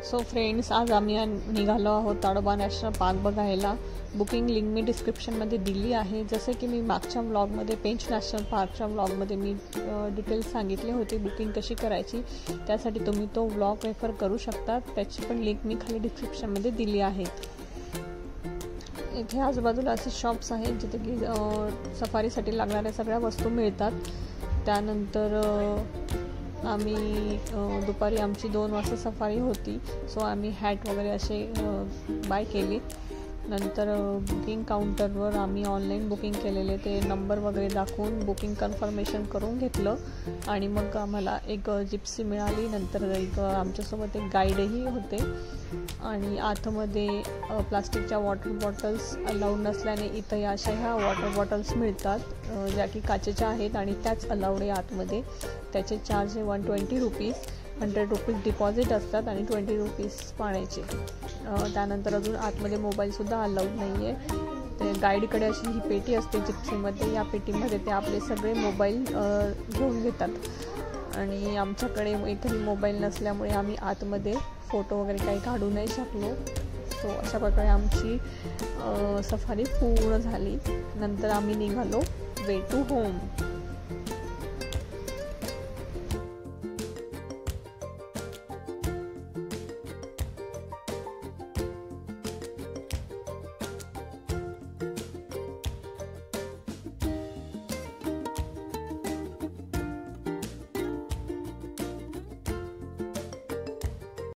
So friends, आज आम्ही निघालो आहोत ताडोबा नॅशनल पार्क बघायला. बुकिंग लिंक मी डिस्क्रिप्शनमध्ये दिली आहे. जसे की मी मागच्या व्लॉगमध्ये पेंच नॅशनल पार्कच्या व्लॉगमध्ये मी डिटेल्स सांगितले होते बुकिंग कशी करायची. त्यासाठी तुम्ही तो व्लॉग रेफर करू शकता. त्याची पण लिंक मी खाली डिस्क्रिप्शनमध्ये दिली आहे. इथे आजूबाजूला असे शॉप्स आहेत जिथे की सफारीसाठी लागणाऱ्या सगळ्या वस्तू मिळतात. त्यानंतर आम्ही दुपारी आमची 2 वाजता सफारी होती. सो आम्ही हॅट वगैरे असे बाय केली. नंतर बुकिंग काउंटरवर आम्ही ऑनलाईन बुकिंग केलेले ते नंबर वगैरे दाखवून बुकिंग कन्फर्मेशन करून घेतलं आणि मग आम्हाला एक जिप्सी मिळाली. नंतर आमच्यासोबत एक गाईडही होते आणि आतमध्ये प्लास्टिकच्या वॉटर बॉटल्स अलाउड नसल्याने इथं या अशा ह्या वॉटर बॉटल्स मिळतात ज्या की काचेच्या आहेत आणि त्याच अलाउड आहे आतमध्ये. त्याचे चार्ज आहे 120 रुपीज. 100 रुपीज डिपॉझिट असतात आणि 20 रुपीज पाण्याचे. त्यानंतर अजून आतमध्ये मोबाईलसुद्धा अलाउड नाही आहे. ते गाईडकडे अशी ही पेटी असते जिप्सीमध्ये. या पेटीमध्ये ते आपले सगळे मोबाईल घेऊन घेतात आणि आमच्याकडे एकही मोबाईल नसल्यामुळे आम्ही आतमध्ये फोटो वगैरे काही काढू नाही शकलो. सो अशा प्रकारे आमची सफारी पूर्ण झाली. नंतर आम्ही निघालो वे टू होम.